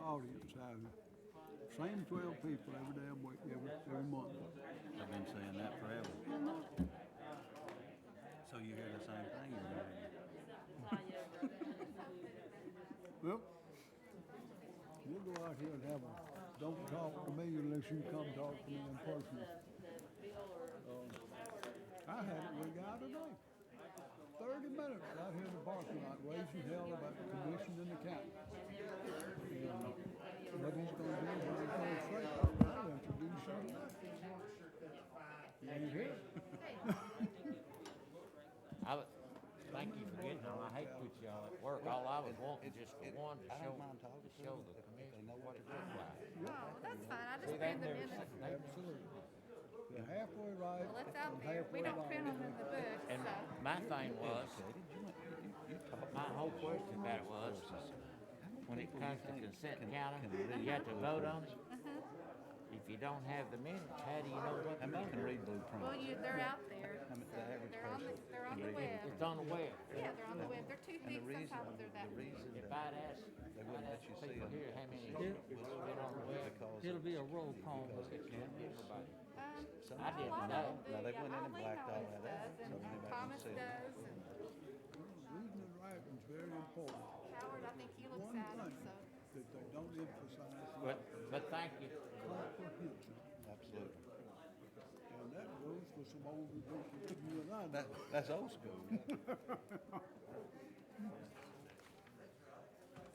audience out here. Same 12 people every damn week, every month. I've been saying that forever. So you hear the same thing every day. Well, we'll go out here and have a, don't talk to me unless you come talk to me in person. I had it with a guy today. 30 minutes out here in the parking lot raising hell about the commission in the county. What he's going to do is he's going to straight I'll introduce you tonight. You ain't here? Thank you for getting on. I hate to put y'all at work. All I was wanting just for one to show the commission what it looks like. Oh, that's fine. I just print them in. Absolutely. They're halfway right. Well, it's out there. We don't print them in the book, And so. my thing was, my whole question about it was, when it comes to consent counter, you have to vote on it. If you don't have the minutes, how do you know what How the many can minutes? read blueprint? Well, they're out there. I mean, the average They're on the, person they're on can the read web. It's on the web. Yeah, they're on the web. They're too And thick. the reason, Sometimes they're that the big. reason If that I'd ask, they wouldn't let you see people them here how many is been on the web, because It'll be a roll call. because it can't be. everybody. Some I didn't A lot know. of them do. Now, they Yeah, went in and Eileen blacked all always that out, does, so and anybody can Thomas see it. does, and Reading and writing is very important. Howard, I think he looks One at them, thing so. that they don't emphasize But thank you. comprehension. Absolutely. And that goes for some old people like you and I. That's old school.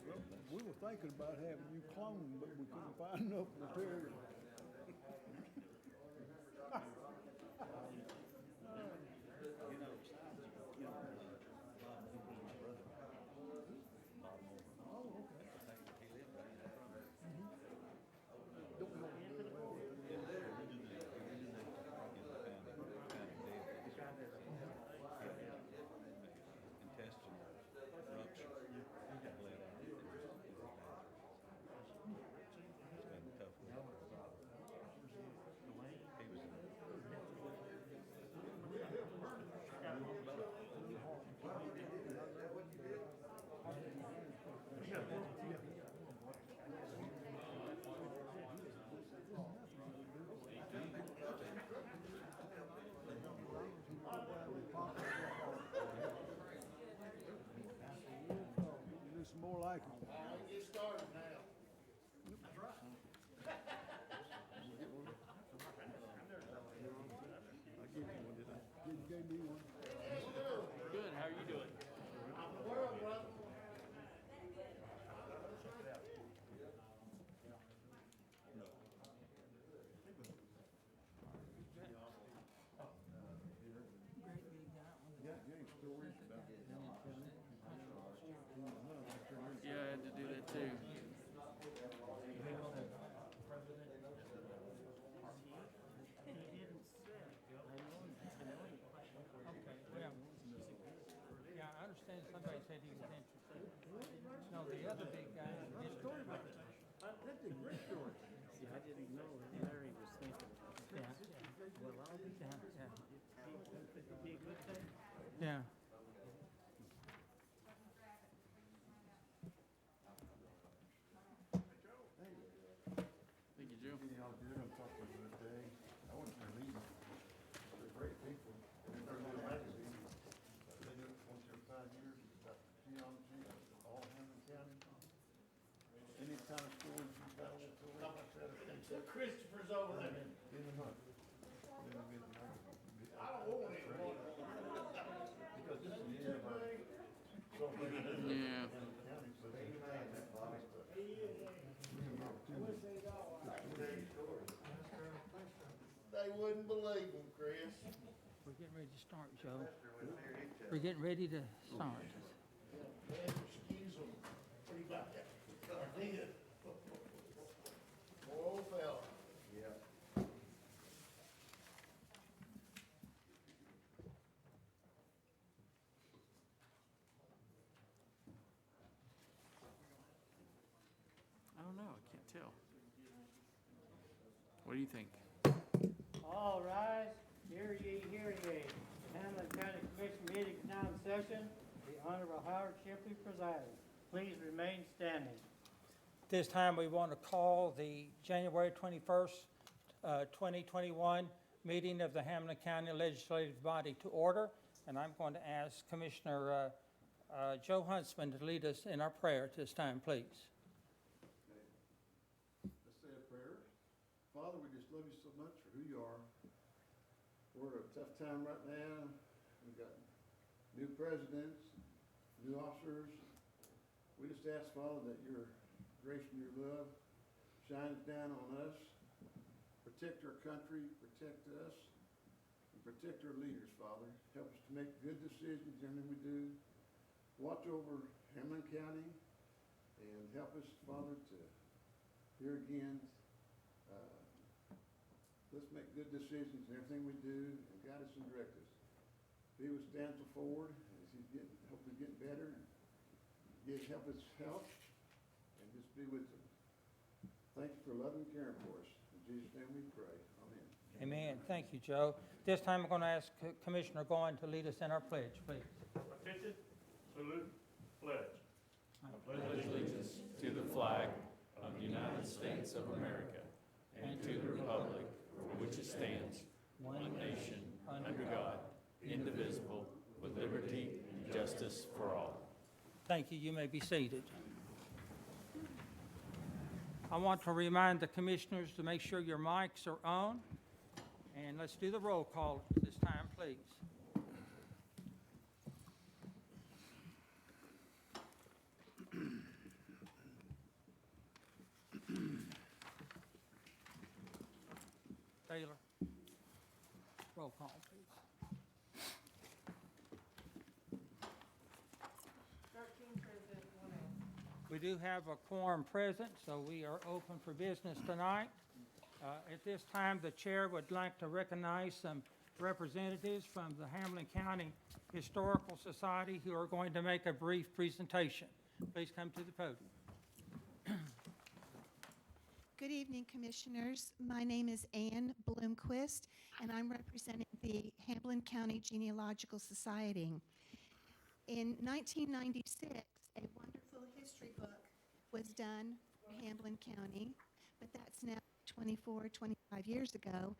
Well, we were thinking about having you cloned, but we couldn't find enough material. Intestinal rupture. Bled out. It's been a tough week. He was It's more like it. Get started now. You gave me one. Good, how are you doing? I'm the world, brother. Yeah, I had to do that too. Yeah, I understand somebody said he was interested. No, the other big guy, his story about it. That's a great story. See, I didn't know Larry was thinking. Yeah. Well, I'll be Yeah, down. yeah. Could it be a good thing? Yeah. Thank you, Joe. Any kind of stories you got? Christopher's over there. I don't want any more. Because this is too big. Yeah. They wouldn't believe him, Chris. We're getting ready to start, Joe. We're getting ready to start. Excuse him. What do you got there? I did. Poor old fella. Yeah. I don't know, I can't tell. What do you think? All rise, hear ye, hear ye. The Hamlet County Commission meeting is now in session. The Honorable Howard Shipley presiding. Please remain standing. This time, we want to call the January 21st, 2021 meeting of the Hamlin County Legislative Body to order, and I'm going to ask Commissioner Joe Huntsman to lead us in our prayer at this time, please. Let's say a prayer. Father, we just love you so much for who you are. We're at a tough time right now. We've got new presidents, new officers. We just ask, Father, that your grace and your love shines down on us. Protect our country, protect us, and protect our leaders, Father. Help us to make good decisions in everything we do. Watch over Hamlin County and help us, Father, to here again, let's make good decisions in everything we do and guide us and direct us. Be with Stansel Ford as he's hopefully getting better. Help his health and just be with him. Thank you for loving and caring for us. In Jesus' name we pray. Amen. Amen. Thank you, Joe. This time, I'm going to ask Commissioner Goin to lead us in our pledge, please. Attention, salute, pledge. I pledge allegiance to the flag of the United States of America and to the republic for which it stands, one nation, under God, indivisible, with liberty and justice for all. Thank you. You may be seated. I want to remind the commissioners to make sure your mics are on, and let's do the roll call this time, please. Taylor, roll call, please. 13 present, 1 absent. We do have a quorum present, so we are open for business tonight. At this time, the chair would like to recognize some representatives from the Hamlin County Historical Society who are going to make a brief presentation. Please come to the podium. Good evening, Commissioners. My name is Ann Bloomquist, and I'm representing the Hamlin County Genealogical Society. In 1996, a wonderful history book was done for Hamlin County, but that's now 25 years ago.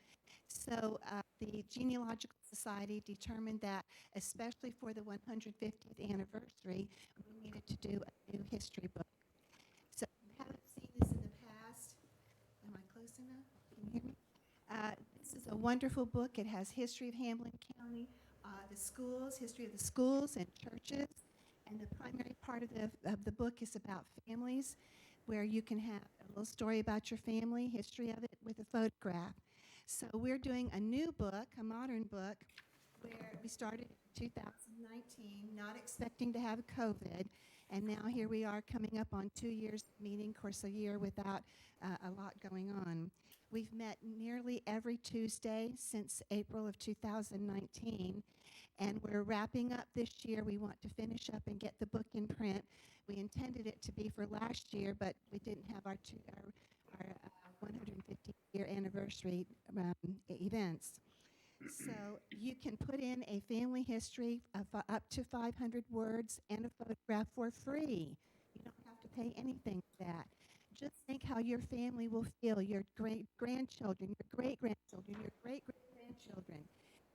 So the Genealogical Society determined that, especially for the 150th anniversary, we needed to do a new history book. So if you haven't seen this in the past, am I close enough? Can you hear me? This is a wonderful book. It has history of Hamlin County, the schools, history of the schools and churches, and the primary part of the book is about families, where you can have a little story about your family, history of it, with a photograph. So we're doing a new book, a modern book, where we started in 2019, not expecting to have COVID, and now here we are coming up on 2 years, meaning, of course, a year without a lot going on. We've met nearly every Tuesday since April of 2019, and we're wrapping up this year. We want to finish up and get the book in print. We intended it to be for last year, but we didn't have our 150-year anniversary events. So you can put in a family history of up to 500 words and a photograph for free. You don't have to pay anything for that. Just think how your family will feel, your great-grandchildren, your great-grandchildren, your great-great-grandchildren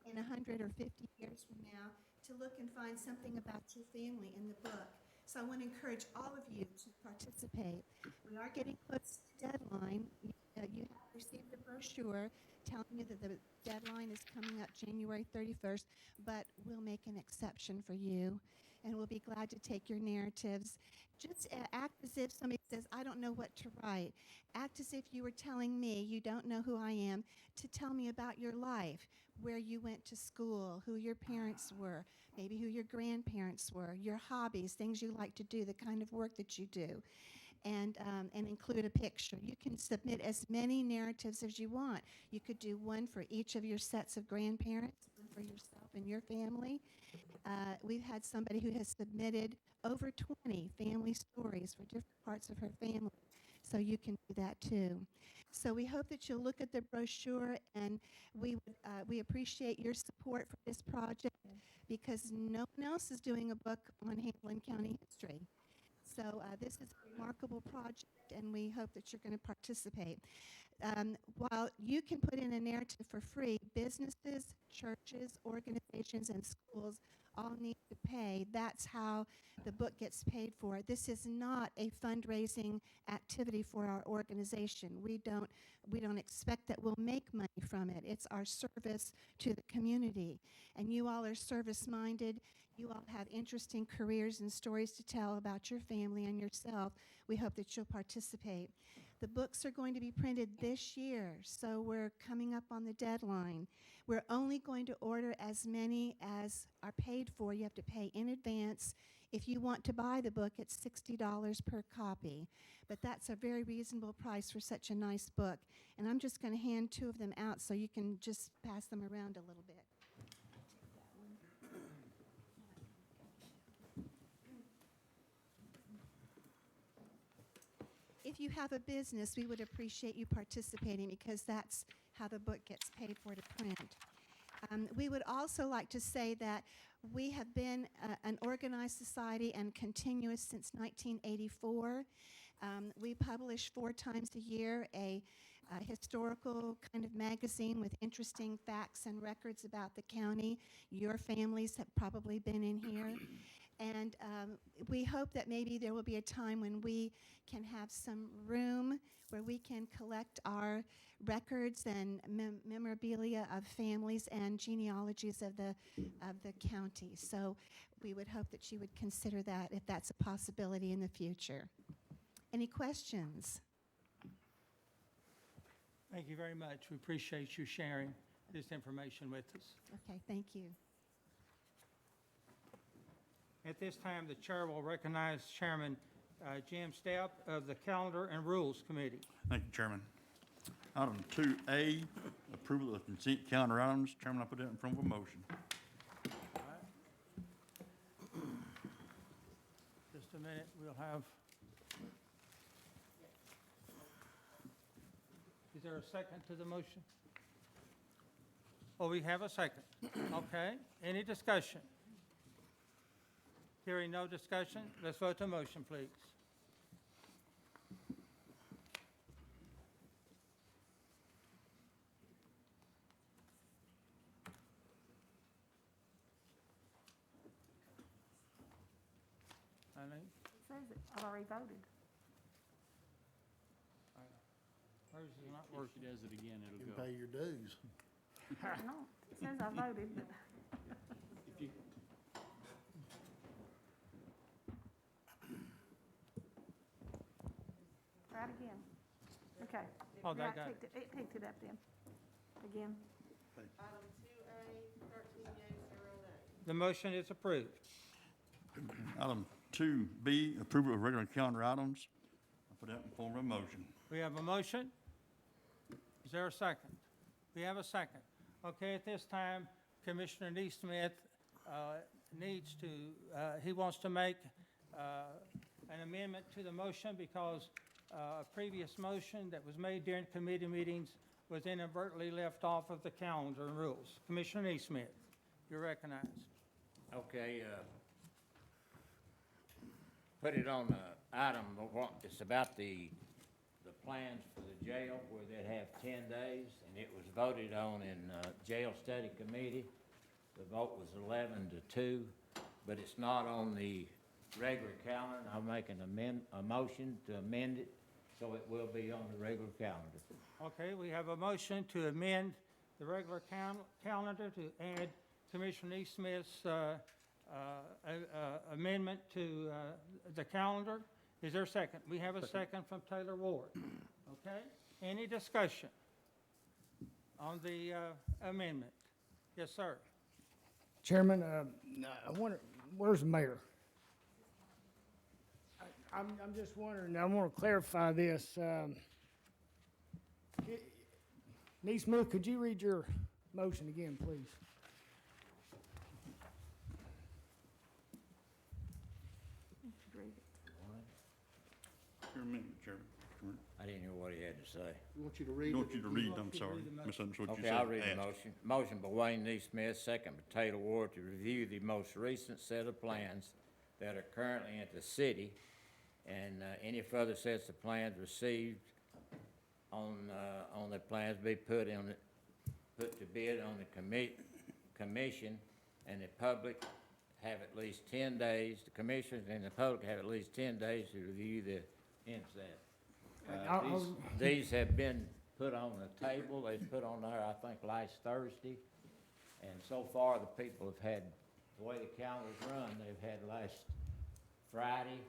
in 100 or 50 years from now, to look and find something about your family in the book. So I want to encourage all of you to participate. We are getting close to the deadline. You have received the brochure telling you that the deadline is coming up January 31st, but we'll make an exception for you, and we'll be glad to take your narratives. Just act as if somebody says, I don't know what to write. Act as if you were telling me, you don't know who I am, to tell me about your life, where you went to school, who your parents were, maybe who your grandparents were, your hobbies, things you like to do, the kind of work that you do, and include a picture. You can submit as many narratives as you want. You could do one for each of your sets of grandparents, one for yourself and your family. We've had somebody who has submitted over 20 family stories for different parts of her family, so you can do that too. So we hope that you'll look at the brochure, and we appreciate your support for this project, because no one else is doing a book on Hamlin County history. So this is a remarkable project, and we hope that you're going to participate. While you can put in a narrative for free, businesses, churches, organizations, and schools all need to pay. That's how the book gets paid for. This is not a fundraising activity for our organization. We don't expect that we'll make money from it. It's our service to the community. And you all are service-minded. You all have interesting careers and stories to tell about your family and yourself. We hope that you'll participate. The books are going to be printed this year, so we're coming up on the deadline. We're only going to order as many as are paid for. You have to pay in advance. If you want to buy the book, it's $60 per copy. But that's a very reasonable price for such a nice book. And I'm just going to hand 2 of them out so you can just pass them around a little bit. If you have a business, we would appreciate you participating because that's how the book gets paid for to print. We would also like to say that we have been an organized society and continuous since 1984. We publish 4 times a year a historical kind of magazine with interesting facts and records about the county. Your families have probably been in here. And we hope that maybe there will be a time when we can have some room where we can collect our records and memorabilia of families and genealogies of the county. So we would hope that you would consider that if that's a possibility in the future. Any questions? Thank you very much. We appreciate you sharing this information with us. Okay, thank you. At this time, the chair will recognize Chairman Jim Stepp of the Calendar and Rules Committee. Thank you, Chairman. Item 2A, approval of consent calendar items. Chairman, I put that in front of a motion. Just a minute, we'll have. Is there a second to the motion? Oh, we have a second. Okay. Any discussion? Hearing no discussion, let's vote the motion, please. Eileen? It says it, I've already voted. Hers is not If working. she does it again, You it'll can go. pay your dues. No, it says I voted, but If you, try it again. Okay. Oh, they Yeah, got it. It picked it up then. Again. Item 2A, 13 yeas, 0 nays. The motion is approved. Item 2B, approval of regular calendar items. I put that in form of a motion. We have a motion. Is there a second? We have a second. Okay, at this time, Commissioner Neesmith needs to, he wants to make an amendment to the motion because a previous motion that was made during committee meetings was inadvertently left off of the calendar and rules. Commissioner Neesmith, you're recognized. Okay, put it on the item, it's about the plans for the jail where they'd have 10 days, and it was voted on in jail study committee. The vote was 11-2, but it's not on the regular calendar. I'll make a motion to amend it so it will be on the regular calendar. Okay, we have a motion to amend the regular calendar to add Commissioner Neesmith's amendment to the calendar. Is there a second? We have a second from Taylor Ward. Okay, any discussion on the amendment? Yes, sir. Chairman, I wonder, where's the mayor? I'm just wondering, I want to clarify this. Neesmith, could you read your motion again, please? You should read it. Your amendment, Chairman. I didn't hear what he had to say. We want you to read I it. want you to read, I'm want you to sorry, read the motion. misunderstood what you Okay, said. I'll read the Ask. motion. Motion by Wayne Neesmith, second by Taylor Ward, to review the most recent set of plans that are currently at the city And any further sets of plans received on the plans be put to bid on the commission, and the public have at least 10 days, the commissioners and the public have at least 10 days to review the inset. These have been put on the table, they was put on there, I think, last Thursday. And so far, the people have had, the way the calendars run, they've had last Friday,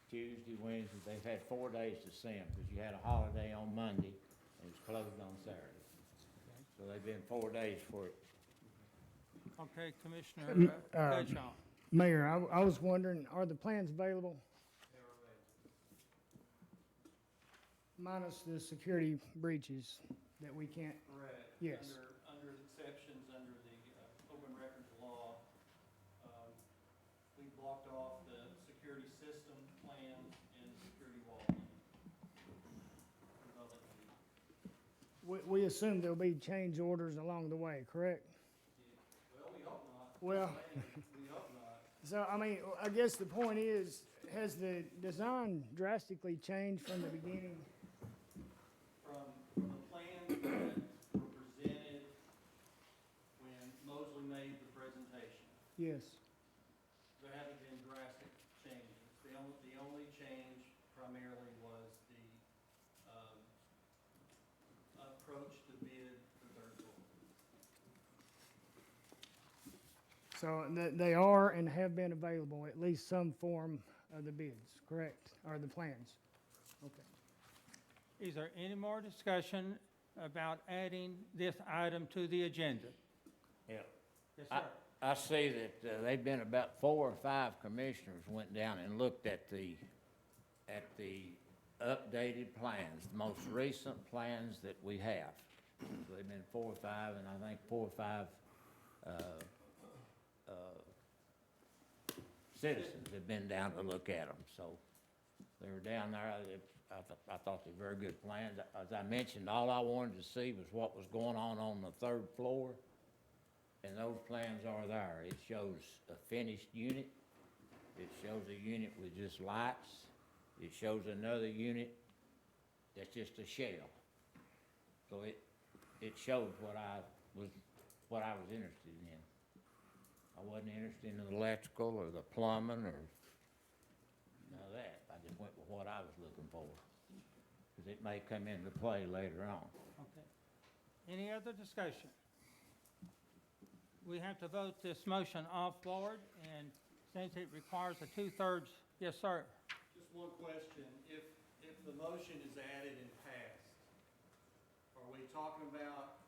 Tuesday, Wednesday, they've had 4 days to see them, because you had a holiday on Monday, and it was closed on Saturday. So they've been 4 days for it. Okay, Commissioner Goodchild. Mayor, I was wondering, are the plans available? Minus the security breaches that we can't, Correct. Yes. Under exceptions, under the open records law, we blocked off the security system plan and security wall plan. we assume there'll be change orders along the way, correct? Well, we hope not. Well, We hope not. so, I mean, I guess the point is, has the design drastically changed from the beginning? From the plans that were presented when Mosley made the presentation, Yes. there haven't been drastic changes. The only change primarily was the approach to bid the third floor. So they are and have been available, at least some form of the bids, correct? Or the plans? Okay. Is there any more discussion about adding this item to the agenda? Yeah. Yes, sir. I see that they've been about 4 or 5 commissioners went down and looked at the updated plans, the most recent plans that we have. So they've been 4 or 5, and I think 4 or 5 citizens have been down to look at them. So they were down there. I thought they were very good plans. As I mentioned, all I wanted to see was what was going on the 3rd floor. And those plans are there. It shows a finished unit. It shows a unit with just lights. It shows another unit that's just a shell. So it shows what I was interested in. I wasn't interested in the electrical or the plumbing or none of that. I just went with what I was looking for, because it may come into play later on. Okay. Any other discussion? We have to vote this motion off board, and since it requires a 2/3, yes, sir. Just one question. If the motion is added and passed, are we talking about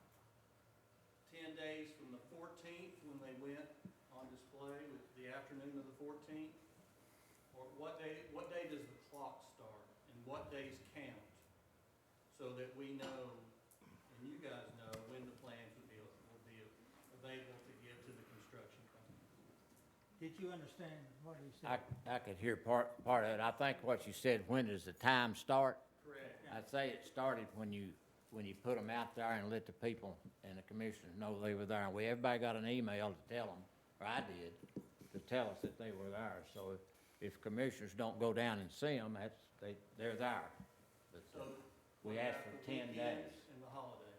10 days from the 14th when they went on display with the afternoon of the 14th? Or what day does the clock start and what days count? So that we know, and you guys know, when the plans will be available to give to the construction company. Did you understand what he said? I could hear part of it. I think what you said, when does the time start? Correct. I'd say it started when you put them out there and let the people and the commissioners know they were there. And everybody got an email to tell them, or I did, to tell us that they were there. So if commissioners don't go down and see them, they're there. But So we what asked about for the 10 weekends days. and the holiday?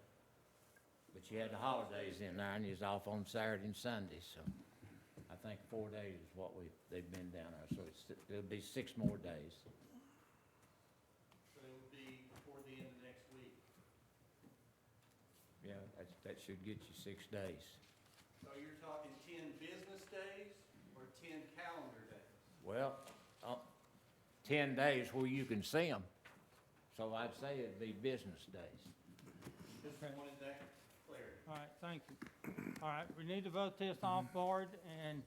But you had the holidays in there, and you was off on Saturday and Sunday, so I think 4 days is what they've been down there, so it'll be 6 more days. So it would be before the end of next week. Yeah, that should get you 6 days. So you're talking 10 business days or 10 calendar days? Well, 10 days where you can see them, so I'd say it'd be business days. Just Okay. wanted that clarity. All right, thank you. All right, we need to vote this off board, and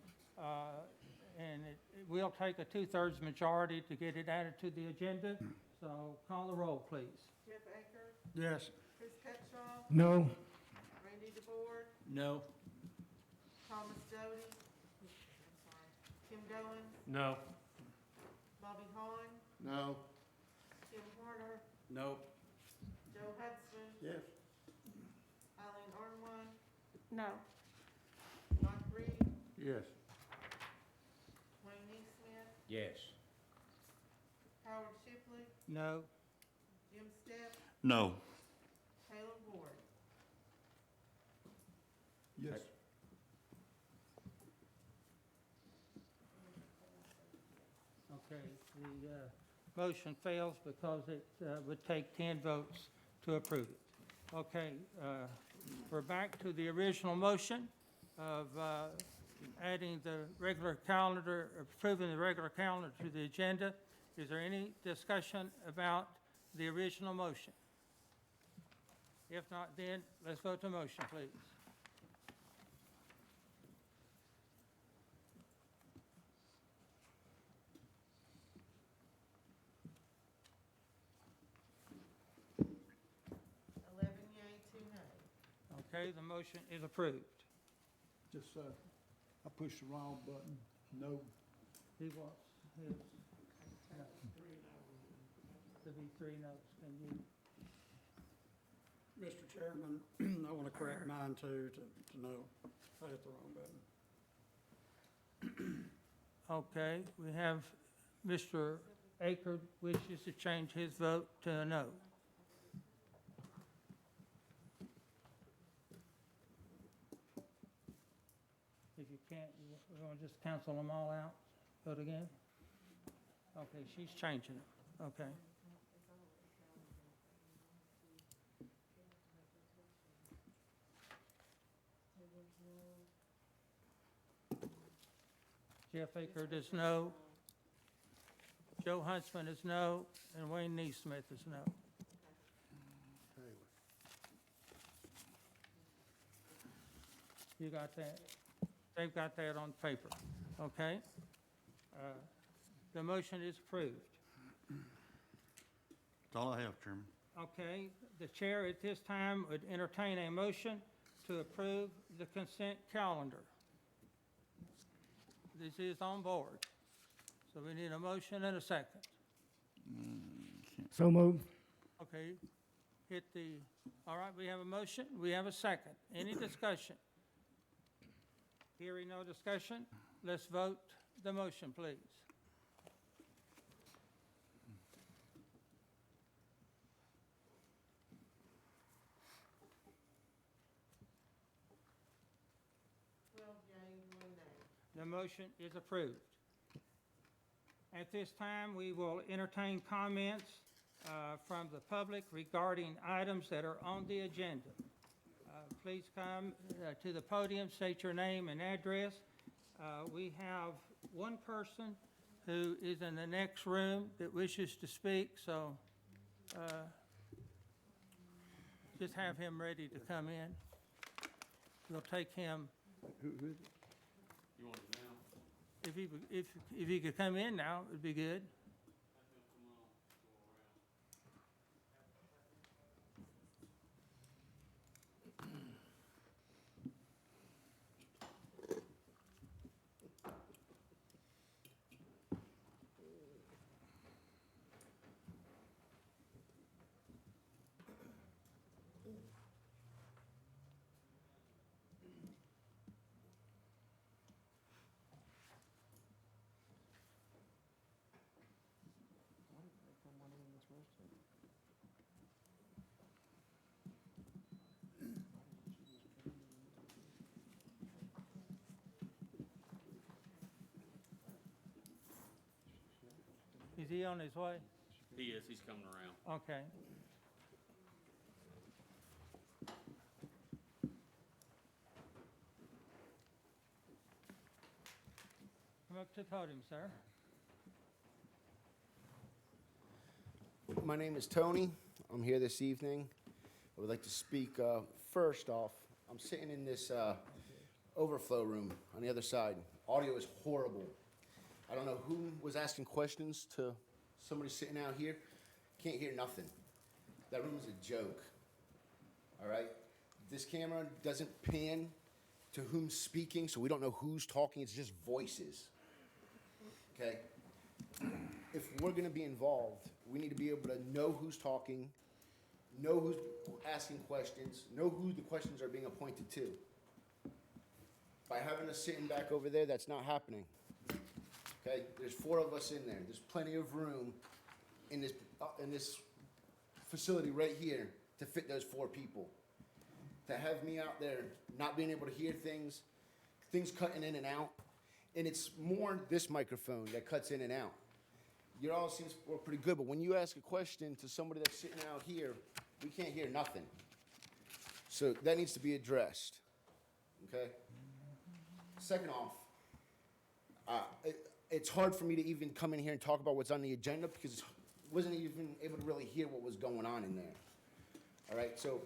it will take a 2/3 majority to get it added to the agenda. So call the roll, please. Jeff Aker, Yes. Chris Petshaw, No. Randy DeBoer, No. Thomas Doty, I'm sorry, Kim Goins, No. Bobby Hahn, No. Tim Horner, No. Joe Hudson, Yes. Eileen Arnwine, No. Mike Reed, Yes. Wayne Neesmith, Yes. No. Jim Step, No. Taylor Ward. Yes. Okay, the motion fails because it would take 10 votes to approve it. Okay, we're back to the original motion of adding the regular calendar, approving the regular calendar to the agenda. Is there any discussion about the original motion? If not, then let's vote the motion, please. Yea, 2 nay. Okay, the motion is approved. Just, I pushed the wrong button. No. He wants his, to be 3 notes. Can you? Mr. Chairman, I want to correct mine too, to know I hit the wrong button. Okay, we have Mr. Aker wishes to change his vote to a no. If you can't, you want to just cancel them all out? Vote again? Okay, she's changing it. Okay. Jeff Aker is no. Joe Huntsman is no, and Wayne Neesmith is no. You got that? They've got that on paper, okay? The motion is approved. That's all I have, Chairman. Okay, the chair at this time would entertain a motion to approve the consent calendar. This is on board, so we need a motion and a second. So moved. Okay, hit the, all right, we have a motion, we have a second. Any discussion? Hearing no discussion, let's vote the motion, please. Yea, 1 nay. The motion is approved. At this time, we will entertain comments from the public regarding items that are on the agenda. Please come to the podium, state your name and address. We have one person who is in the next room that wishes to speak, so just have him ready to come in. We'll take him. Who is it? You want it now? If he could come in now, it'd be good. Is he on his way? He is, he's coming around. Okay. Come up to the podium, sir. My name is Tony. I'm here this evening. I would like to speak, first off, I'm sitting in this overflow room on the other side. Audio is horrible. I don't know who was asking questions to somebody sitting out here. Can't hear nothing. That room is a joke. All right? This camera doesn't pan to whom's speaking, so we don't know who's talking. It's just voices. Okay? If we're going to be involved, we need to be able to know who's talking, know who's asking questions, know who the questions are being appointed to. By having us sitting back over there, that's not happening. Okay, there's 4 of us in there. There's plenty of room in this facility right here to fit those 4 people. To have me out there not being able to hear things cutting in and out, and it's more this microphone that cuts in and out. You all seems to work pretty good, but when you ask a question to somebody that's sitting out here, we can't hear nothing. So that needs to be addressed, okay? Second off, it's hard for me to even come in here and talk about what's on the agenda because I wasn't even able to really hear what was going on in there. All right, so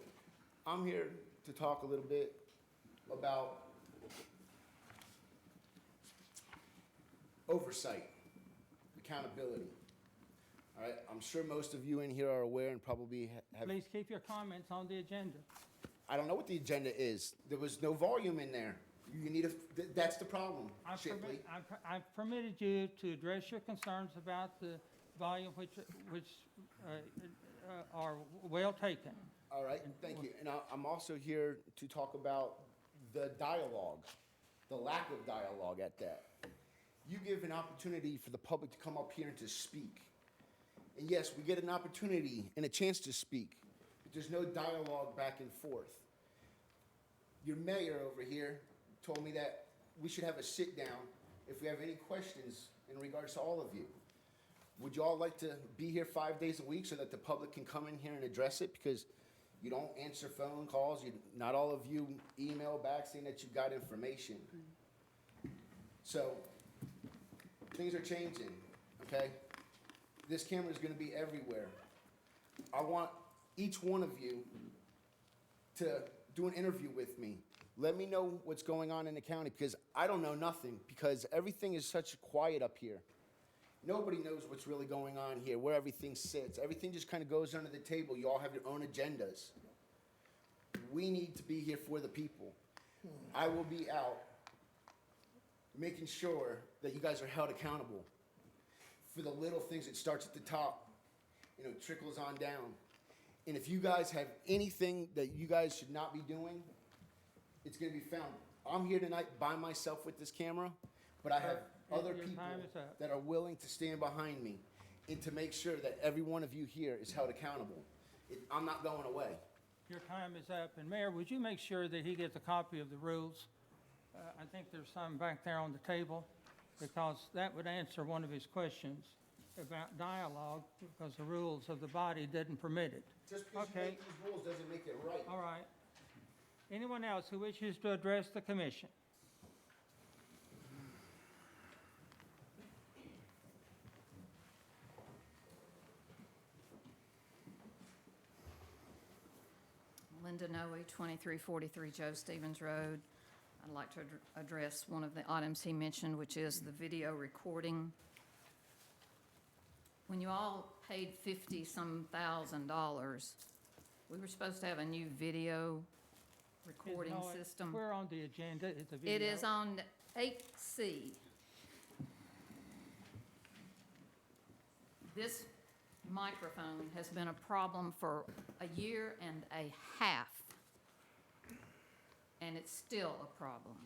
I'm here to talk a little bit about oversight, accountability. All right, I'm sure most of you in here are aware and probably have. Please keep your comments on the agenda. I don't know what the agenda is. There was no volume in there. You need that's the problem, Shipley. I've permitted you to address your concerns about the volume, which are well taken. All right, thank you. And I'm also here to talk about the dialogue, the lack of dialogue at that. You give an opportunity for the public to come up here and to speak. And yes, we get an opportunity and a chance to speak, but there's no dialogue back and forth. Your mayor over here told me that we should have a sit down if we have any questions in regards to all of you. Would you all like to be here 5 days a week so that the public can come in here and address it? Because you don't answer phone calls. Not all of you email back saying that you got information. So things are changing, okay? This camera is going to be everywhere. I want each one of you to do an interview with me. Let me know what's going on in the county because I don't know nothing because everything is such quiet up here. Nobody knows what's really going on here, where everything sits. Everything just kind of goes under the table. You all have your own agendas. We need to be here for the people. I will be out making sure that you guys are held accountable for the little things that starts at the top, trickles on down. And if you guys have anything that you guys should not be doing, it's going to be found. I'm here tonight by myself with this camera, but I have other people that are willing to stand behind me and to make sure that every one of you here is held accountable. I'm not going away. Your time is up. And Mayor, would you make sure that he gets a copy of the rules? I think there's some back there on the table because that would answer one of his questions about dialogue because the rules of the body didn't permit it. Just because you make these rules doesn't make it right. All right. Anyone else who wishes to address the commission? Linda Noe, 2343 Joe Stevens Road. I'd like to address one of the items he mentioned, which is the video recording. When you all paid $50-some thousand, we were supposed to have a new video recording system. We're on the agenda. It's a video. It is on 8C. This microphone has been a problem for a year and a half, and it's still a problem.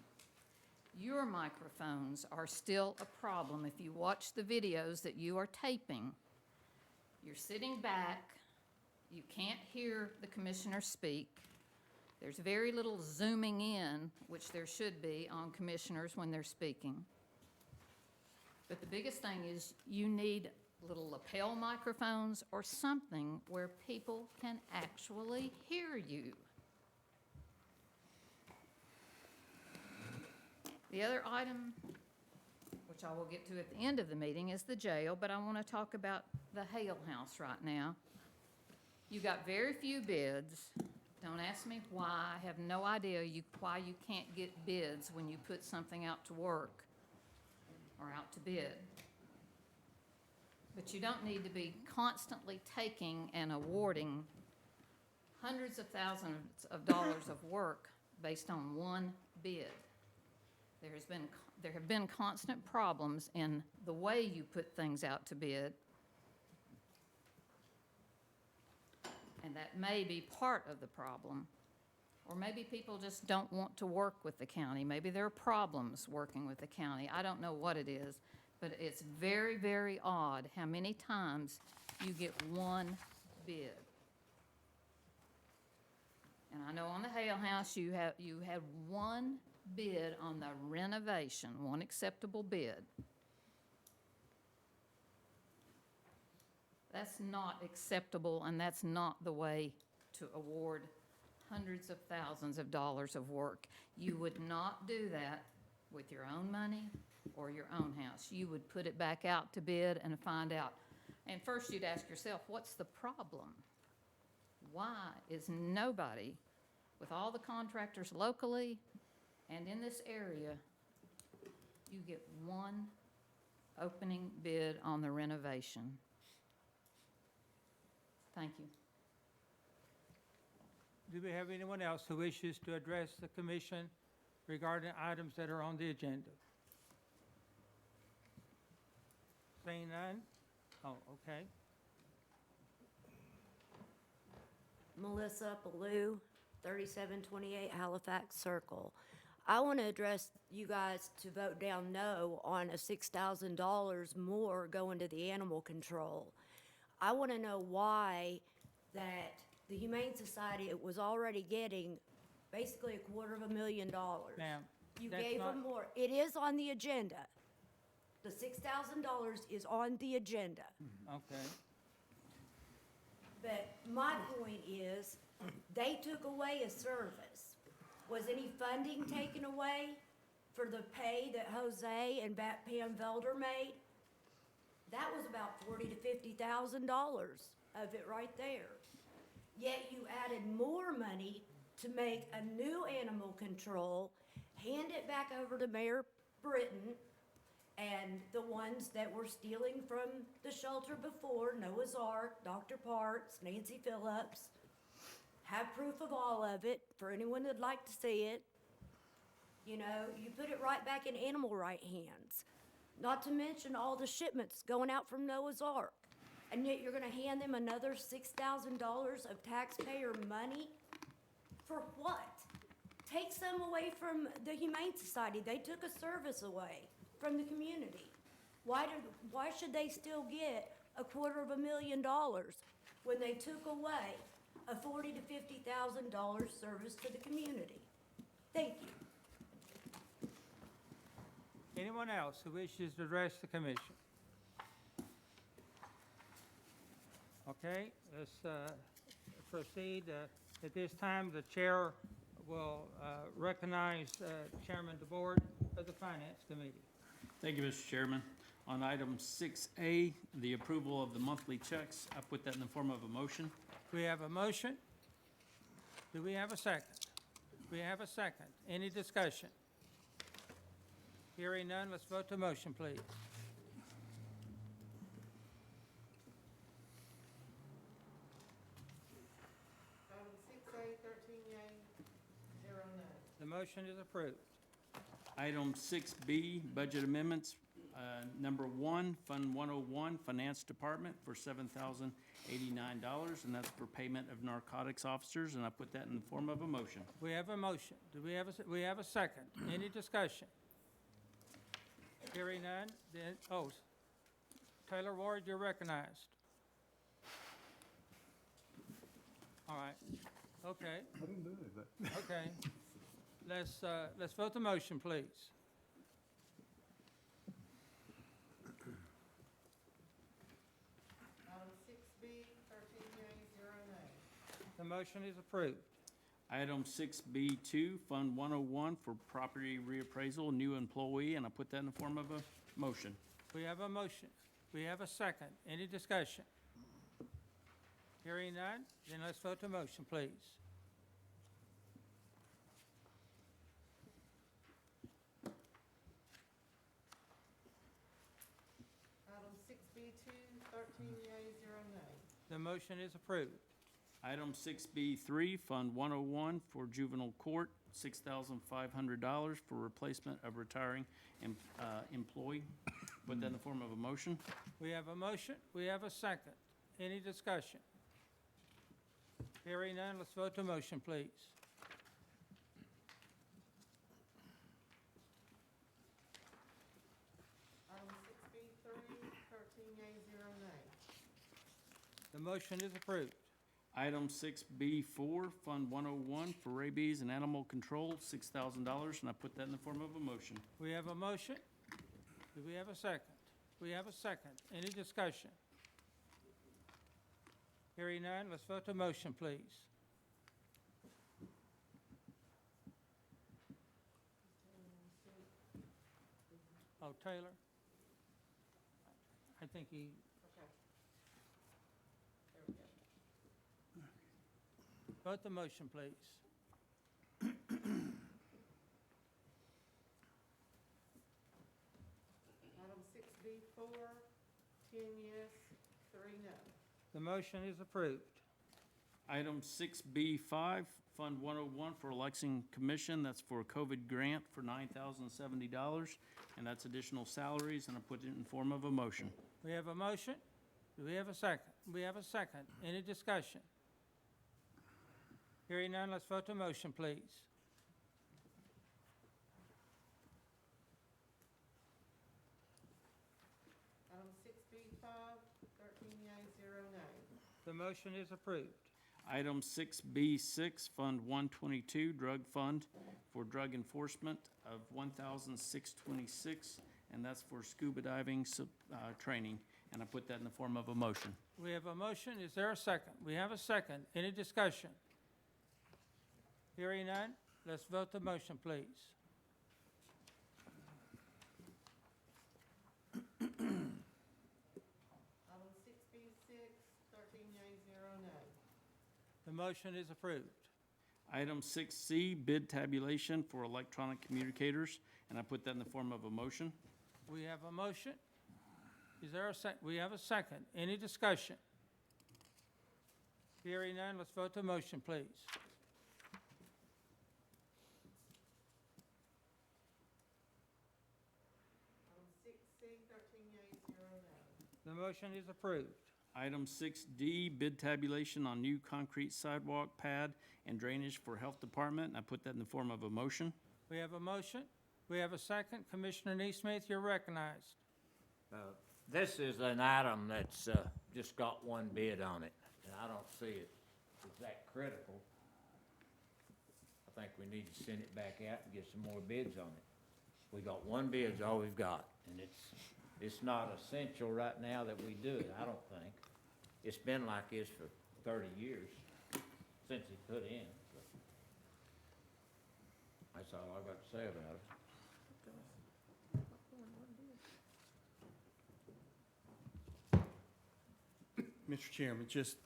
Your microphones are still a problem. If you watch the videos that you are taping, you're sitting back, you can't hear the commissioner speak. There's very little zooming in, which there should be on commissioners when they're speaking. But the biggest thing is you need little lapel microphones or something where people can actually hear you. The other item, which I will get to at the end of the meeting, is the jail, but I want to talk about the Hale House right now. You got very few bids. Don't ask me why. I have no idea why you can't get bids when you put something out to work or out to bid. But you don't need to be constantly taking and awarding hundreds of thousands of dollars of work based on one bid. There have been constant problems in the way you put things out to bid. And that may be part of the problem. Or maybe people just don't want to work with the county. Maybe there are problems working with the county. I don't know what it is, but it's very, very odd how many times you get one bid. And I know on the Hale House, you had one bid on the renovation, one acceptable bid. That's not acceptable, and that's not the way to award hundreds of thousands of dollars of work. You would not do that with your own money or your own house. You would put it back out to bid and find out. And first you'd ask yourself, what's the problem? Why is nobody, with all the contractors locally and in this area, you get one opening bid on the renovation? Thank you. Do we have anyone else who wishes to address the commission regarding items that are on the agenda? Seeing none? Oh, okay. Melissa Ballou, 3728 Halifax Circle. I want to address you guys to vote down no on a $6,000 more going to the animal control. I want to know why that the Humane Society was already getting basically $250,000. Ma'am, You that's gave not- them more. It is on the agenda. The $6,000 is on the agenda. Okay. But my point is, they took away a service. Was any funding taken away for the pay that Jose and Pam Velder made? That was about $40,000 to $50,000 of it right there. Yet you added more money to make a new animal control, hand it back over to Mayor Britton and the ones that were stealing from the shelter before, Noah's Ark, Dr. Parks, Nancy Phillips. Have proof of all of it for anyone that'd like to see it. You know, you put it right back in animal right hands. Not to mention all the shipments going out from Noah's Ark. And yet you're gonna hand them another $6,000 of taxpayer money? For what? Take some away from the Humane Society. They took a service away from the community. Why should they still get $250,000 when they took away a $40,000 to $50,000 service to the community? Thank you. Anyone else who wishes to address the commission? Okay, let's proceed. At this time, the chair will recognize Chairman DeBoard of the Finance Committee. Thank you, Mr. Chairman. On item 6A, the approval of the monthly checks, I put that in the form of a motion. We have a motion. Do we have a second? We have a second. Any discussion? Hearing none, let's vote to motion, please. Item 6A, 13 yea, 0 nay. The motion is approved. Item 6B, budget amendments, number 1, Fund 101, Finance Department for $7,089, and that's for payment of narcotics officers, and I put that in the form of a motion. We have a motion. Do we have a second? Any discussion? Hearing none, then, Taylor Ward, you're recognized. All right, okay. I didn't do anything. Okay. Let's vote the motion, please. Item 6B, 13 yea, 0 nay. The motion is approved. Item 6B2, Fund 101 for property reappraisal, new employee, and I put that in the form of a motion. We have a motion. We have a second. Any discussion? Hearing none, then let's vote the motion, please. Item 6B2, 13 yea, 0 nay. The motion is approved. Item 6B3, Fund 101 for juvenile court, $6,500 for replacement of retiring employee. Put that in the form of a motion. We have a motion. We have a second. Any discussion? Hearing none, let's vote the motion, please. Item 6B3, 13 yea, 0 nay. The motion is approved. Item 6B4, Fund 101 for rabies and animal control, $6,000, and I put that in the form of a motion. We have a motion. Do we have a second? We have a second. Any discussion? Hearing none, let's vote the motion, please. Oh, Taylor? I think he, vote the motion, please. Item 6B4, 10 yes, 3 no. The motion is approved. Item 6B5, Fund 101 for election commission, that's for a COVID grant for $9,070, and that's additional salaries, and I put it in form of a motion. We have a motion. Do we have a second? We have a second. Any discussion? Hearing none, let's vote the motion, please. Item 6B5, 13 yeas, 0 nays. The motion is approved. Item 6B6, Fund 122, Drug Fund for drug enforcement of $1,626, and that's for scuba diving training, and I put that in the form of a motion. We have a motion. Is there a second? We have a second. Any discussion? Hearing none, let's vote the motion, please. Item 6B6, 13 yeas, 0 nays. The motion is approved. Item 6C, bid tabulation for electronic communicators, and I put that in the form of a motion. We have a motion. Is there a second? We have a second. Any discussion? Hearing none, let's vote the motion, please. Item 6C, 13 yeas, 0 nays. The motion is approved. Item 6D, bid tabulation on new concrete sidewalk pad and drainage for Health Department, and I put that in the form of a motion. We have a motion. We have a second. Commissioner Neesmith, you're recognized. This is an item that's just got one bid on it, and I don't see it as that critical. I think we need to send it back out and get some more bids on it. We got one bid, is all we've got, and it's not essential right now that we do it, I don't think. It's been like this for 30 years since it put in. So that's all I've got to say about it. Mr. Chairman, just,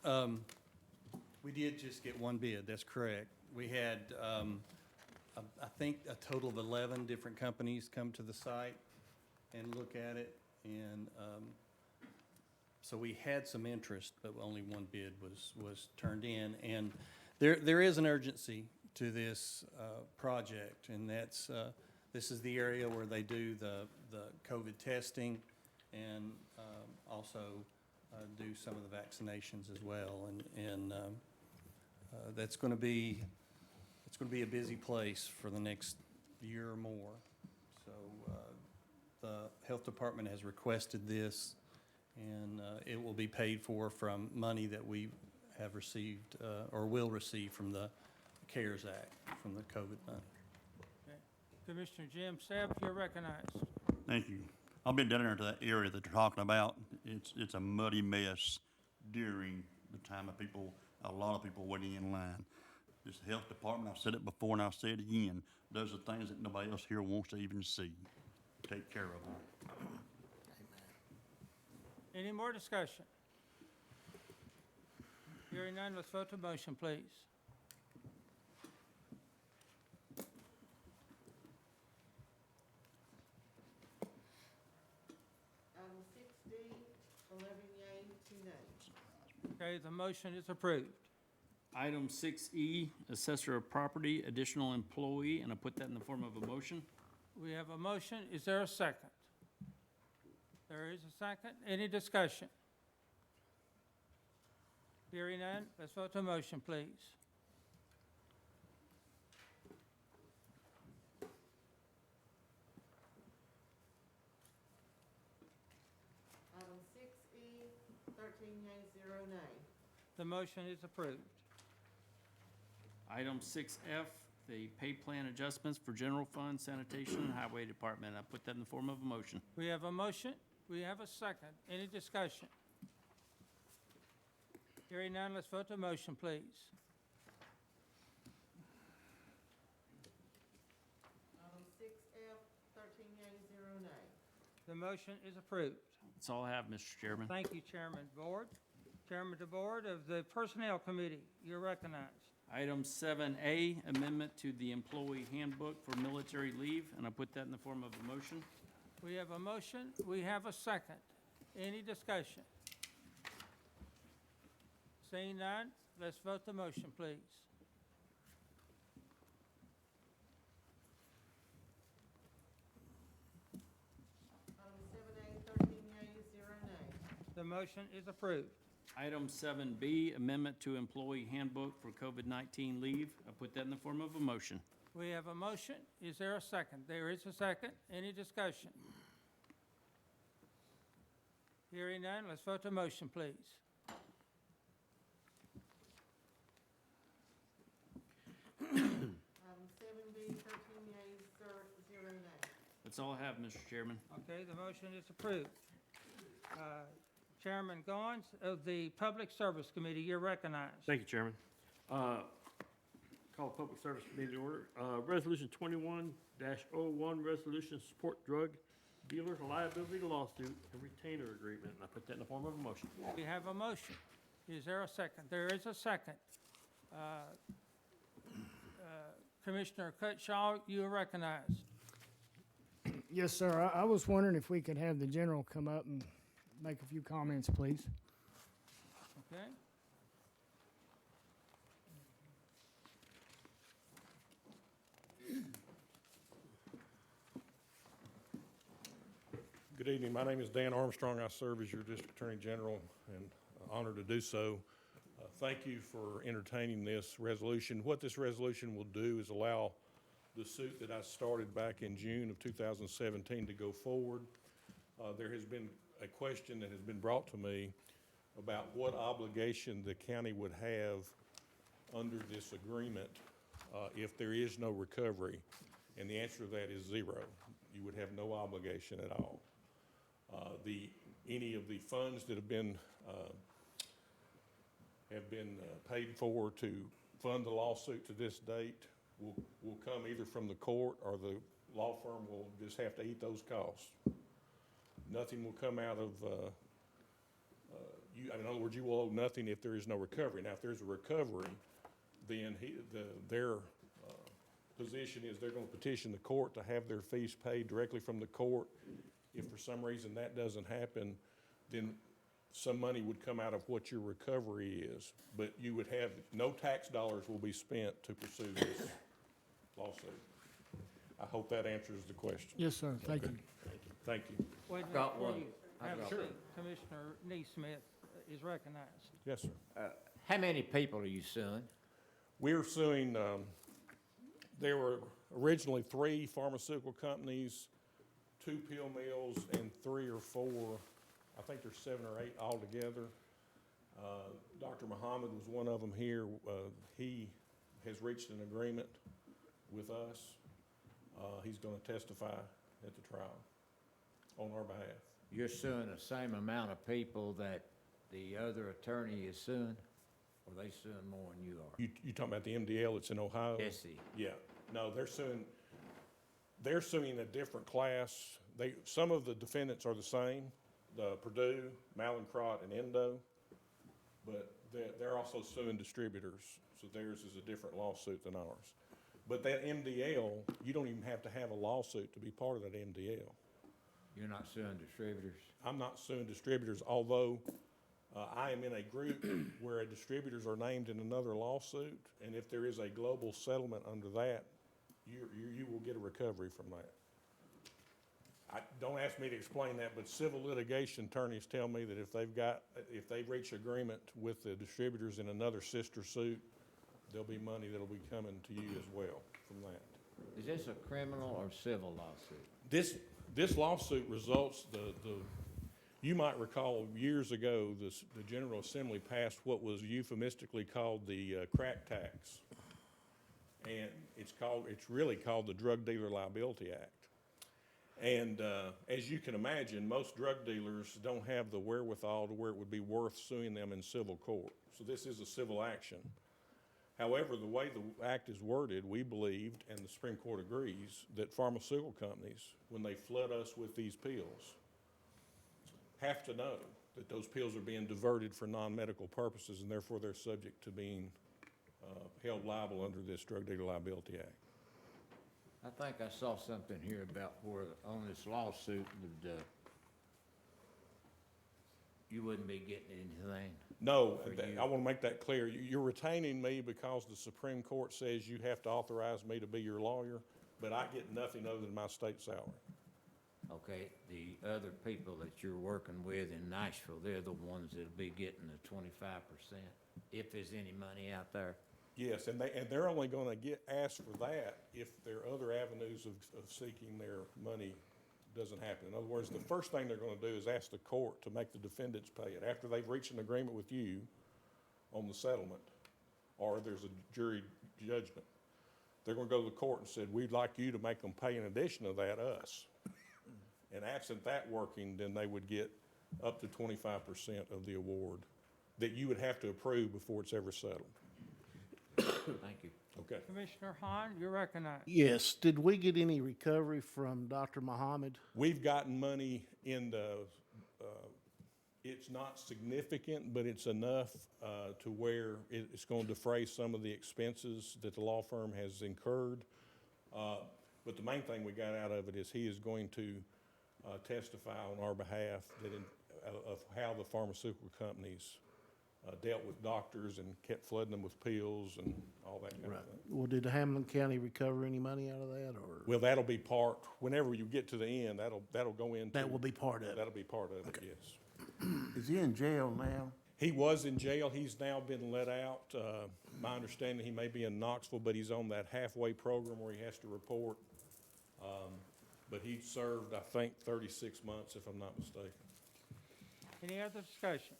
we did just get one bid, that's correct. We had, I think, a total of 11 different companies come to the site and look at it, and so we had some interest, but only one bid was turned in. And there is an urgency to this project, and that's, this is the area where they do the COVID testing and also do some of the vaccinations as well. And that's going to be, it's going to be a busy place for the next year or more. So the Health Department has requested this, and it will be paid for from money that we have received or will receive from the CARES Act, from the COVID money. Okay. Commissioner Jim Sepp, you're recognized. Thank you. I've been down there to that area that you're talking about. It's a muddy mess during the time of people, a lot of people waiting in line. This Health Department, I've said it before and I'll say it again, does the things that nobody else here wants to even see. Take care of them. Any more discussion? Hearing none, let's vote the motion, please. Item 6D, 11 yeas, 2 nays. Okay, the motion is approved. Item 6E, assessor of property, additional employee, and I put that in the form of a motion. We have a motion. Is there a second? There is a second. Any discussion? Hearing none, let's vote the motion, please. Item 6E, 13 yeas, 0 nay. The motion is approved. Item 6F, the pay plan adjustments for general fund, sanitation, and highway department. I put that in the form of a motion. We have a motion, we have a second. Any discussion? Hearing none, let's vote the motion, please. Item 6F, 13 yeas, 0 nay. The motion is approved. That's all I have, Mr. Chairman. Thank you, Chairman Board. Chairman of the Board of the Personnel Committee, you're recognized. Item 7A, amendment to the employee handbook for military leave, and I put that in the form of a motion. We have a motion, we have a second. Any discussion? Seeing none, let's vote the motion, please. Item 7A, 13 yeas, 0 nay. The motion is approved. Item 7B, amendment to employee handbook for COVID-19 leave. I put that in the form of a motion. We have a motion. Is there a second? There is a second. Any discussion? Hearing none, let's vote the motion, please. Item 7B, 13 yeas, 0 nay. That's all I have, Mr. Chairman. Okay, the motion is approved. Chairman Goins of the Public Service Committee, you're recognized. Thank you, Chairman. Call the Public Service Committee to order. Resolution 21-01, resolution to support drug dealers liability lawsuit and retainer agreement. And I put that in the form of a motion. We have a motion. Is there a second? There is a second. Commissioner Cutshaw, you are recognized. Yes, sir. I was wondering if we could have the general come up and make a few comments, please. Okay? Good evening. My name is Dan Armstrong. I serve as your District Attorney General and honored to do so. Thank you for entertaining this resolution. What this resolution will do is allow the suit that I started back in June of 2017 to go forward. There has been a question that has been brought to me about what obligation the county would have under this agreement if there is no recovery. And the answer to that is zero. You would have no obligation at all. Any of the funds that have been paid for to fund the lawsuit to this date will come either from the court or the law firm will just have to eat those costs. Nothing will come out of, in other words, you will owe nothing if there is no recovery. Now, if there's a recovery, then their position is they're going to petition the court to have their fees paid directly from the court. If for some reason that doesn't happen, then some money would come out of what your recovery is. But you would have, no tax dollars will be spent to pursue this lawsuit. I hope that answers the question. Yes, sir. Thank you. Thank you. Wait a minute, got before one. you I've have a got seat, one. Commissioner Neesmith is recognized. Yes, sir. How many people are you suing? We're suing, there were originally 3 pharmaceutical companies, 2 pill mills, and 3 or 4, I think there's 7 or 8 altogether. Dr. Muhammad was one of them here. He has reached an agreement with us. He's going to testify at the trial on our behalf. You're suing the same amount of people that the other attorney is suing? Or are they suing more than you are? You talking about the MDL that's in Ohio? Yes, sir. Yeah. No, they're suing a different class. Some of the defendants are the same, the Purdue, Mallinckrodt, and Endo, but they're also suing distributors, so theirs is a different lawsuit than ours. But that MDL, you don't even have to have a lawsuit to be part of that MDL. You're not suing distributors? I'm not suing distributors, although I am in a group where distributors are named in another lawsuit, and if there is a global settlement under that, you will get a recovery from that. Don't ask me to explain that, but civil litigation attorneys tell me that if they reach agreement with the distributors in another sister suit, there'll be money that'll be coming to you as well from that. Is this a criminal or civil lawsuit? This lawsuit results, You might recall years ago, the General Assembly passed what was euphemistically called the crack tax. And it's really called the Drug Dealer Liability Act. And as you can imagine, most drug dealers don't have the wherewithal to where it would be worth suing them in civil court. So this is a civil action. However, the way the act is worded, we believed, and the Supreme Court agrees, that pharmaceutical companies, when they flood us with these pills, have to know that those pills are being diverted for non-medical purposes, and therefore they're subject to being held liable under this Drug Dealer Liability Act. I think I saw something here about where on this lawsuit, you wouldn't be getting anything. No, for you. I want to make that clear. You're retaining me because the Supreme Court says you have to authorize me to be your lawyer, but I get nothing other than my state salary. Okay, the other people that you're working with in Nashville, they're the ones that'll be getting the 25%, if there's any money out there. Yes, and they're only going to get asked for that if their other avenues of seeking their money doesn't happen. In other words, the first thing they're going to do is ask the court to make the defendants pay it after they've reached an agreement with you on the settlement, or there's a jury judgment. They're going to go to the court and said, we'd like you to make them pay in addition to that us. And absent that working, then they would get up to 25% of the award that you would have to approve before it's ever settled. Thank you. Okay. Commissioner Hahn, you're recognized. Yes, did we get any recovery from Dr. Muhammad? We've gotten money in the, it's not significant, but it's enough to where it's going to defray some of the expenses that the law firm has incurred. But the main thing we got out of it is he is going to testify on our behalf that of how the pharmaceutical companies dealt with doctors and kept flooding them with pills and all that kind of thing. Well, did Hamlin County recover any money out of that, or? Well, that'll be part, whenever you get to the end, that'll go into. That will be part of it? That'll be part of it, yes. Is he in jail now? He was in jail. He's now been let out. My understanding, he may be in Knoxville, but he's on that halfway program where he has to report. But he served, I think, 36 months, if I'm not mistaken. Any other discussion?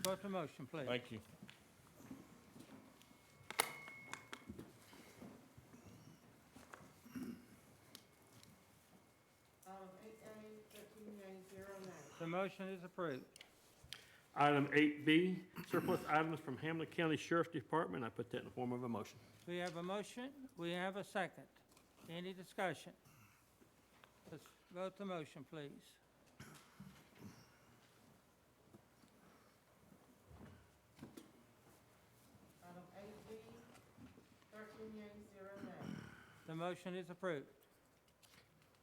Vote to motion, please. Thank you. Item 8A, 13 yeas, 0 nays. The motion is approved. Item 8B, surplus items from Hamlet County Sheriff's Department. I put that in the form of a motion. We have a motion, we have a second. Any discussion? Let's vote the motion, please. Item 8B, 13 yeas, 0 nays. The motion is approved.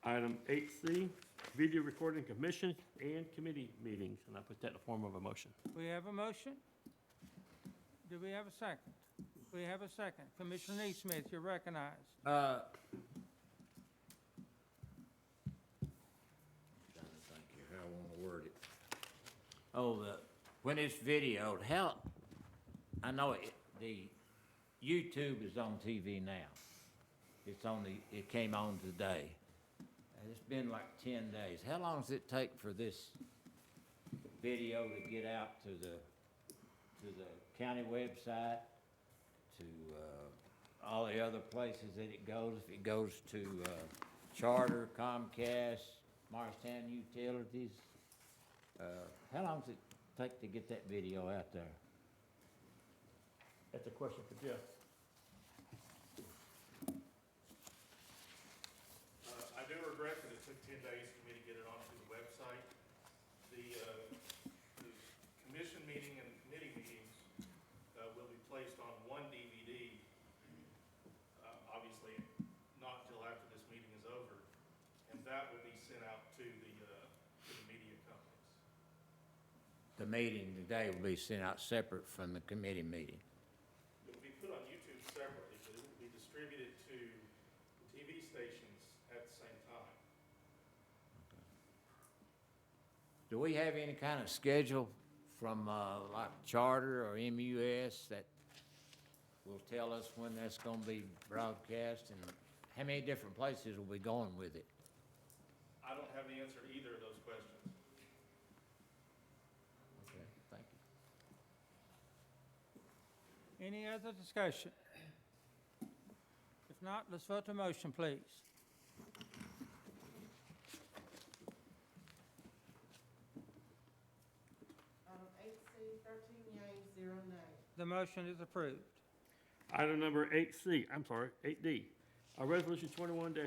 Item 8C, video recording commission and committee meetings, and I put that in the form of a motion. We have a motion. Do we have a second? We have a second. Commissioner Neesmith, you're recognized. Trying to think here how I want to word it. Oh, when it's videoed, I know the YouTube is on TV now. It came on today. And it's been like 10 days. How long does it take for this video to get out to the county website, to all the other places that it goes? If it goes to Charter, Comcast, Morristown Utilities, how long does it take to get that video out there? That's a question for Jeff. I do regret that it took 10 days for me to get it onto the website. The commission meeting and the committee meetings will be placed on one DVD, obviously not until after this meeting is over, and that will be sent out to the media companies. The meeting today will be sent out separate from the committee meeting. It will be put on YouTube separately, but it will be distributed to TV stations at the same time. Do we have any kind of schedule from like Charter or MUS that will tell us when that's going to be broadcast, and how many different places will be going with it? I don't have the answer to either of those questions. Any other discussion? If not, let's vote to motion, please. Item 8C, 13 yeas, 0 nays. The motion is approved. Item number 8C, I'm sorry, 8D. Resolution 21-02,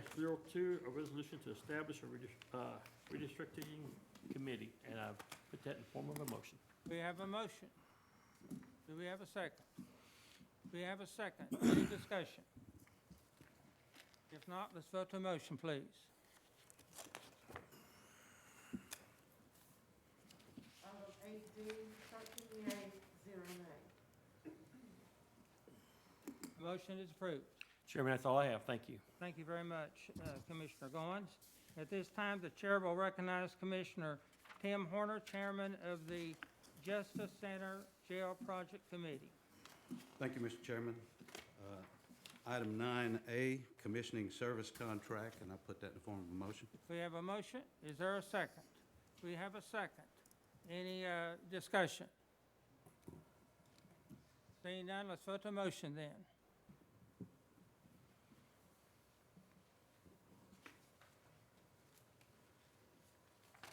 a resolution to establish a redistricting committee, and I've put that in form of a motion. We have a motion. Do we have a second? We have a second. Any discussion? If not, let's vote to motion, please. Item 8D, 13 yeas, 0 nays. Motion is approved. Chairman, that's all I have. Thank you. Thank you very much, Commissioner Goins. At this time, the chair will recognize Commissioner Tim Horner, Chairman of the Justice Center Jail Project Committee. Thank you, Mr. Chairman. Item 9A, commissioning service contract, and I put that in the form of a motion. We have a motion. Is there a second? We have a second. Any discussion? Seeing none, let's vote to motion then.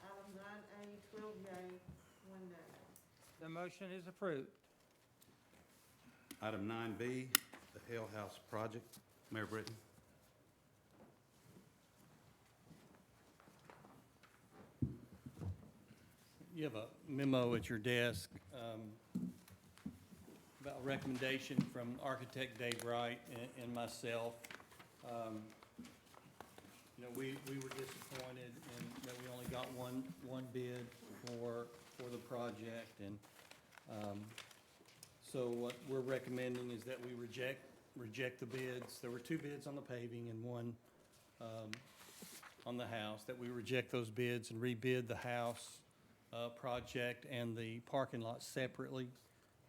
Item 9A, 12 yeas, 1 nay. The motion is approved. Item 9B, the Hale House project. Mayor Britton. You have a memo at your desk about a recommendation from architect Dave Wright and myself. You know, we were disappointed in that we only got one bid for the project, and so what we're recommending is that we reject the bids. There were 2 bids on the paving and 1 on the house, that we reject those bids and rebid the house project and the parking lot separately.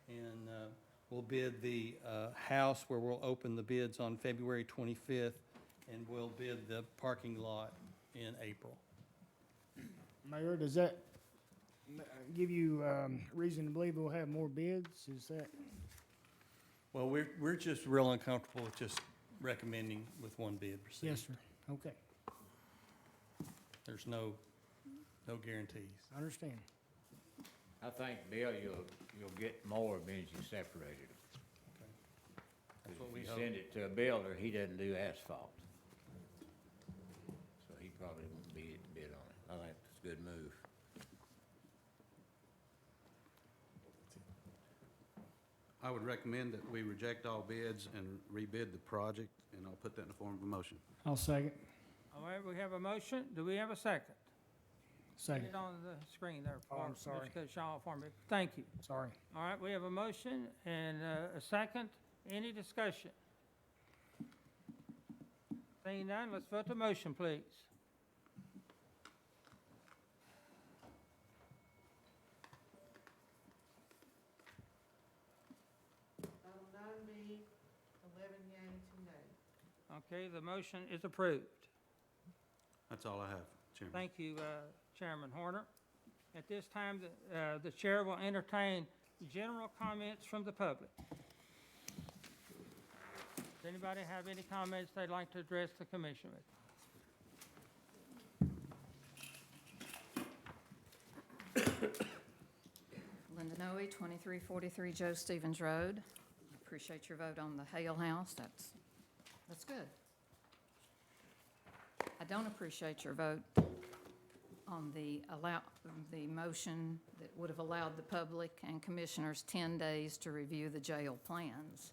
And we'll bid the house, where we'll open the bids on February 25th, and we'll bid the parking lot in April. Mayor, does that give you reason to believe we'll have more bids? Is that? Well, we're just real uncomfortable with just recommending with 1 bid proceed. Yes, sir. Okay, There's no guarantees. I understand. I think, Bill, you'll get more bids you separated them. That's what we If you hope. send it to a builder, he doesn't do asphalt. So he probably won't bid on it. I think it's a good move. I would recommend that we reject all bids and rebid the project, and I'll put that in the form of a motion. I'll second. All right, we have a motion. Do we have a second? Second. Get it on the screen there. Oh, I'm sorry. Mr. Shaw for me. Thank you. Sorry. All right, we have a motion and a second. Any discussion? Seeing none, let's vote the motion, please. Item 9B, 11 yeas, 2 nays. Okay, the motion is approved. That's all I have, Chairman. Thank you, Chairman Horner. At this time, the chair will entertain general comments from the public. Does anybody have any comments they'd like to address the commission with? Linda Noe, 2343 Joe Stevens Road. Appreciate your vote on the Hale House. That's good. I don't appreciate your vote on the motion that would have allowed the public and commissioners 10 days to review the jail plans.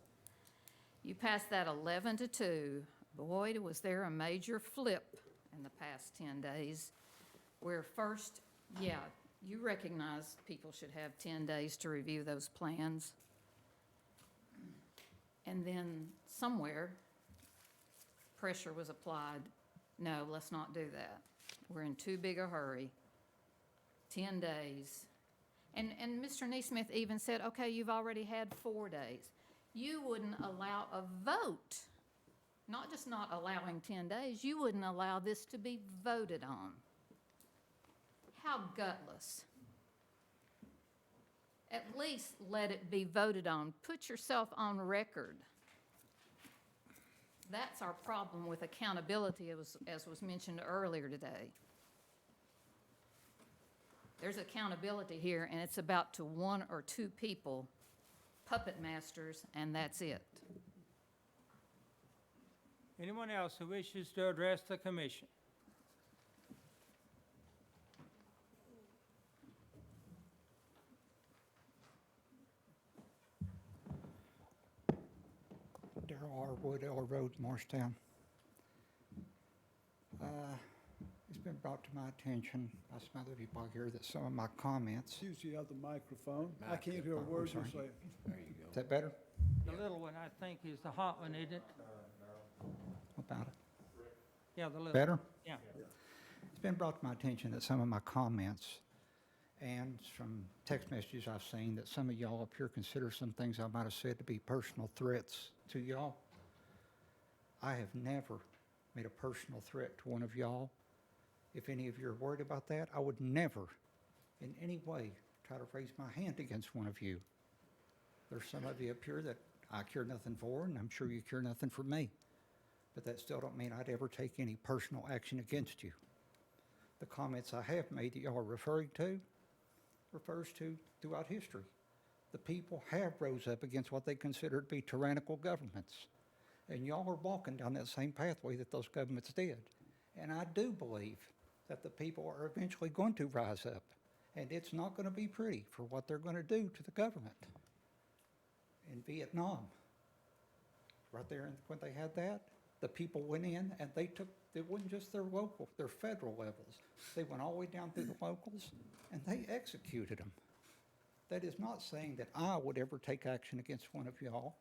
You passed that 11-2. Boy, was there a major flip in the past 10 days, where first, yeah, you recognize people should have 10 days to review those plans. And then somewhere, pressure was applied. No, let's not do that. We're in too big a hurry. 10 days. And Mr. Neesmith even said, okay, you've already had 4 days. You wouldn't allow a vote, not just not allowing 10 days, you wouldn't allow this to be voted on. How gutless. at least let it be voted on. Put yourself on record. That's our problem with accountability, as was mentioned earlier today. There's accountability here, and it's about to one or two people, puppet masters, and that's it. Anyone else who wishes to address the commission? Darrell R. Wood, Eller Road, Morristown. It's been brought to my attention by some other people here that some of my comments. Usually have the microphone. I can't hear a Oh, word I'm you're sorry. saying. There you go. Is that better? The little one, I think, is the hot one, isn't it? What about it? Yeah, the little. Better? Yeah. It's been brought to my attention that some of my comments and from text messages I've seen that some of y'all up here consider some things I might have said to be personal threats to y'all. I have never made a personal threat to one of y'all. If any of you are worried about that, I would never in any way try to raise my hand against one of you. There's some of you up here that I care nothing for, and I'm sure you care nothing for me. But that still don't mean I'd ever take any personal action against you. The comments I have made that y'all are referring to refers to throughout history. The people have rose up against what they consider to be tyrannical governments. And y'all are walking down that same pathway that those governments did. And I do believe that the people are eventually going to rise up. And it's not going to be pretty for what they're going to do to the government. In Vietnam, right there when they had that, the people went in and they took, it wasn't just their local, their federal levels. They went all the way down through the locals and they executed them. That is not saying that I would ever take action against one of y'all.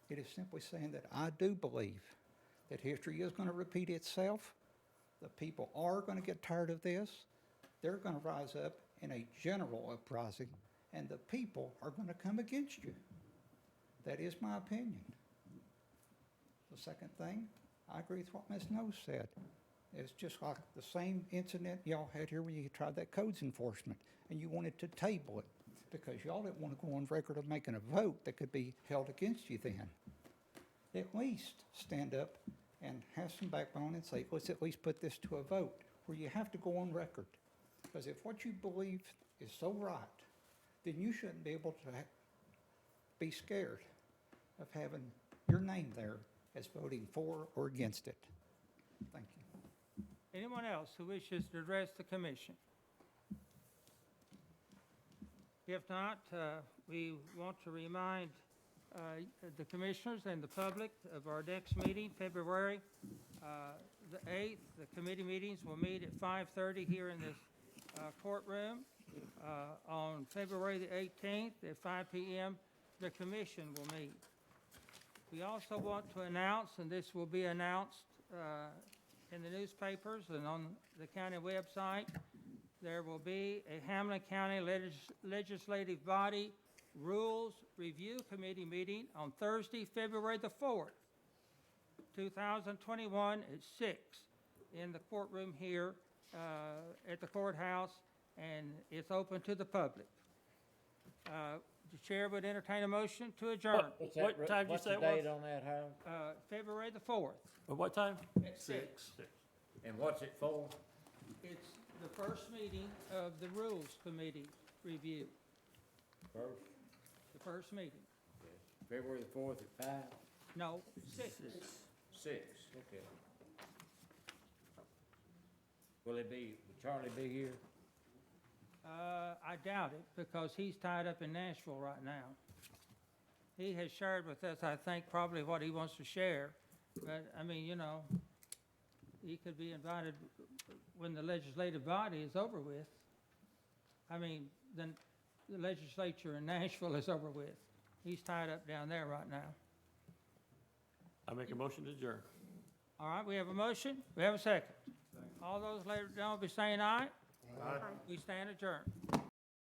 It is simply saying that I do believe that history is going to repeat itself. The people are going to get tired of this. They're going to rise up in a general uprising, and the people are going to come against you. That is my opinion. The second thing, I agree with what Ms. Nose said. It's just like the same incident y'all had here when you tried that codes enforcement, and you wanted to table it because y'all didn't want to go on record of making a vote that could be held against you then. At least stand up and have some backbone and say, let's at least put this to a vote where you have to go on record. Because if what you believe is so right, then you shouldn't be able to be scared of having your name there as voting for or against it. Thank you. Anyone else who wishes to address the commission? If not, we want to remind the commissioners and the public of our next meeting, February the 8th. The committee meetings will meet at 5:30 here in this courtroom. On February the 18th at 5 p.m., the commission will meet. We also want to announce, and this will be announced in the newspapers and on the county website, there will be a Hamlet County Legislative Body Rules Review Committee meeting on Thursday, February the 4th, 2021 at 6 in the courtroom here at the courthouse, and it's open to the public. The chair would entertain a motion to adjourn. What time did you say it was? What's the date on that, Harold? February the 4th At what time? at 6. And what's it for? It's the first meeting of the Rules Committee review, First, the first meeting. February the 4th at 5? No, 6. 6, okay. Will Charlie be here? I doubt it, because he's tied up in Nashville right now. He has shared with us, I think, probably what he wants to share, but, I mean, you know, he could be invited when the legislative body is over with. I mean, the legislature in Nashville is over with. He's tied up down there right now. I make a motion to adjourn. All right, we have a motion, we have a second. All those later down be saying aye. Aye. We stand adjourned.